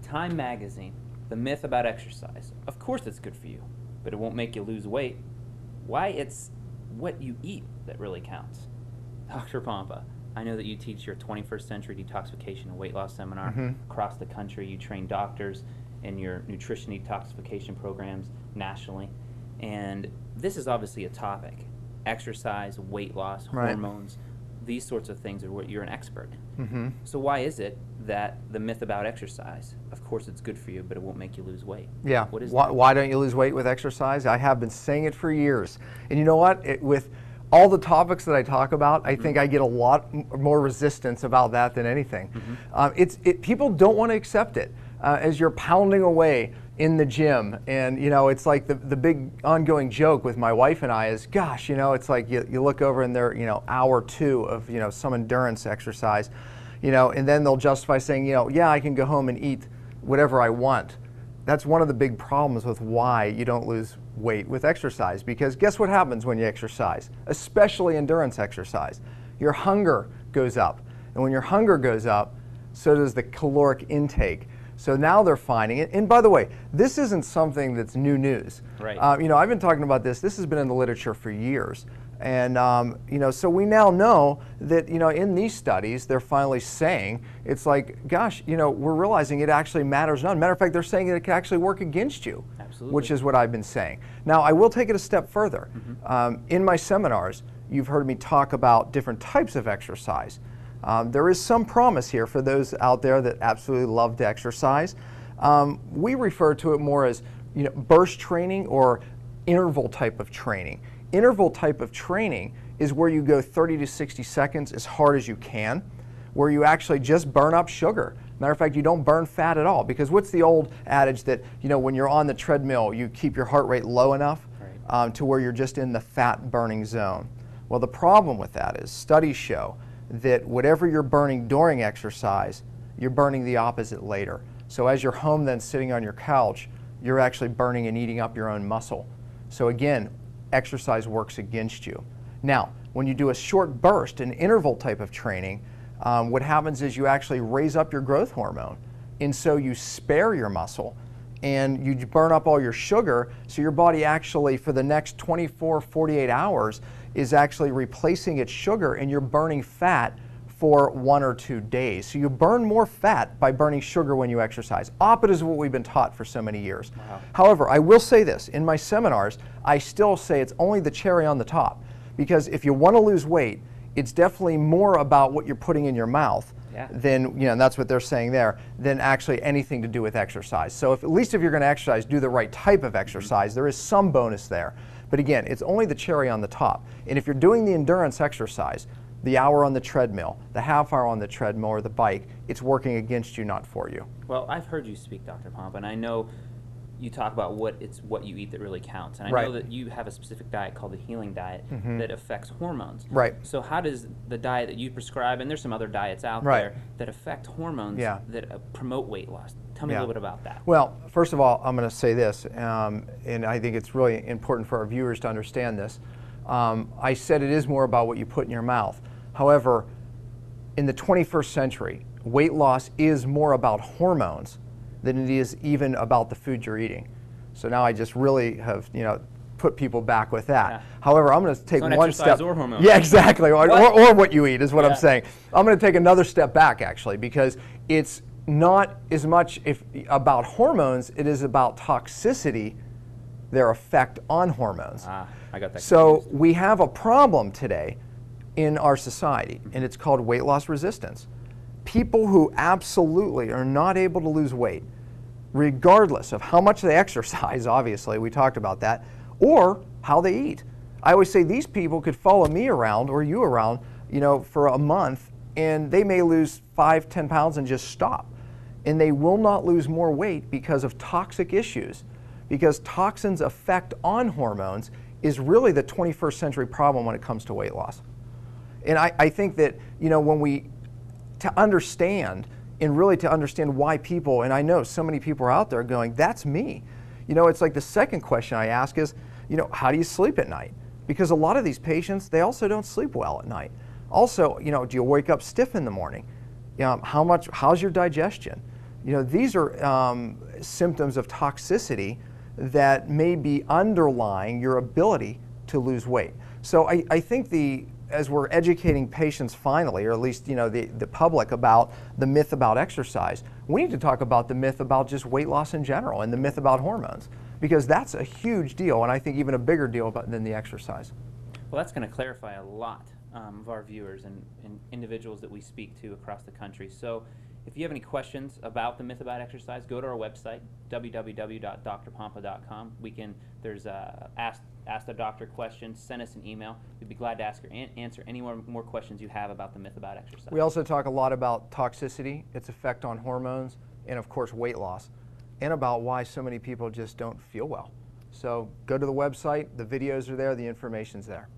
Time magazine, the myth about exercise. Of course it's good for you, but it won't make you lose weight. Why it's what you eat that really counts. Dr. Pompa, I know that you teach your 21st century detoxification and weight loss seminar across the country. You train doctors in your nutrition detoxification programs nationally. And this is obviously a topic. Exercise, weight loss, hormones, these sorts of things are what you're an expert in. So why is it that the myth about exercise, of course it's good for you, but it won't make you lose weight? Yeah, What is why don't you lose weight with exercise? I have been saying it for years. And you know what? With all the topics that I talk about, I think I get a lot more resistance about that than anything. People don't want to accept it. As you're pounding away in the gym, and you know, it's like the big ongoing joke with my wife and I is, gosh, you know, it's like you look over and they're, you know, hour 2 of, you know, some endurance exercise, you know, and then they'll justify saying, you know, yeah, I can go home and eat whatever I want. That's one of the big problems with why you don't lose weight with exercise, because guess what happens when you exercise, especially endurance exercise? Your hunger goes up, and when your hunger goes up, so does the caloric intake. So now they're finding it, and by the way, this isn't something that's new news. Right. You know, I've been talking about this. This has been in the literature for years, and you know, so we now know that, you know, in these studies, they're finally saying it's like, gosh, you know, we're realizing it actually matters none. Matter of fact, they're saying that it can actually work against you. Absolutely. Which is what I've been saying. Now, I will take it a step further. In my seminars, you've heard me talk about different types of exercise. There is some promise here for those out there that absolutely love to exercise. We refer to it more as, you know, burst training or interval type of training. Interval type of training is where you go 30 to 60 seconds as hard as you can, where you actually just burn up sugar. Matter of fact, you don't burn fat at all, because what's the old adage that, you know, when you're on the treadmill, you keep your heart rate low enough to where you're just in the fat burning zone. Well, the problem with that is studies show that whatever you're burning during exercise, you're burning the opposite later. So as you're home then sitting on your couch, you're actually burning and eating up your own muscle. So again, exercise works against you. Now, when you do a short burst, an interval type of training, what happens is you actually raise up your growth hormone, and so you spare your muscle and you burn up all your sugar, so your body actually for the next 24, 48 hours is actually replacing its sugar, and you're burning fat for 1 or 2 days. So you burn more fat by burning sugar when you exercise. Opposite is what we've been taught for so many years. Wow. However, I will say this, in my seminars, I still say it's only the cherry on the top, because if you want to lose weight, it's definitely more about what you're putting in your mouth than, you know, and that's what they're saying there, than actually anything to do with exercise. So at least if you're going to exercise, do the right type of exercise. There is some bonus there. But again, it's only the cherry on the top. And if you're doing the endurance exercise, the hour on the treadmill, the half hour on the treadmill or the bike, it's working against you, not for you. Well, I've heard you speak, Dr. Pompa, and I know you talk about what you eat that really counts. And I know that you have a specific diet called the healing diet that affects hormones. Right. So how does the diet that you prescribe, and there's some other diets out there that affect hormones that promote weight loss? Tell me a little bit about that. Well, first of all, I'm going to say this, and I think it's really important for our viewers to understand this. I said it is more about what you put in your mouth. However, in the 21st century, weight loss is more about hormones than it is even about the food you're eating. So now I just really have, you know, put people back with that. Yeah. However, I'm going to take one step. Or hormones. Yeah, exactly. Or what you eat is what I'm saying. I'm going to take another step back, actually, because it's not as much about hormones, it is about toxicity, their effect on hormones. I got that. So we have a problem today in our society, and it's called weight loss resistance. People who absolutely are not able to lose weight, regardless of how much they exercise, obviously, we talked about that, or how they eat. I always say these people could follow me around or you around, you know, for a month, and they may lose 5, 10 pounds and just stop. And they will not lose more weight because of toxic issues, because toxins' effect on hormones is really the 21st century problem when it comes to weight loss. And I think that, you know, when we to understand why people, and I know so many people are out there going, that's me. You know, it's like the second question I ask is, you know, how do you sleep at night? Because a lot of these patients, they also don't sleep well at night. Also, you know, do you wake up stiff in the morning? You know, how's your digestion? You know, these are symptoms of toxicity that may be underlying your ability to lose weight. So I think as we're educating patients finally, or at least, you know, the public about the myth about exercise, we need to talk about the myth about just weight loss in general and the myth about hormones, because that's a huge deal, and I think even a bigger deal than the exercise. Well, that's going to clarify a lot of our viewers and individuals that we speak to across the country. So if you have any questions about the myth about exercise, go to our website, www.drpompa.com. There's ask the doctor questions, send us an email. We'd be glad to answer any more questions you have about the myth about exercise. We also talk a lot about toxicity, its effect on hormones, and of course weight loss, and about why so many people just don't feel well. So go to the website, the videos are there, the information's there.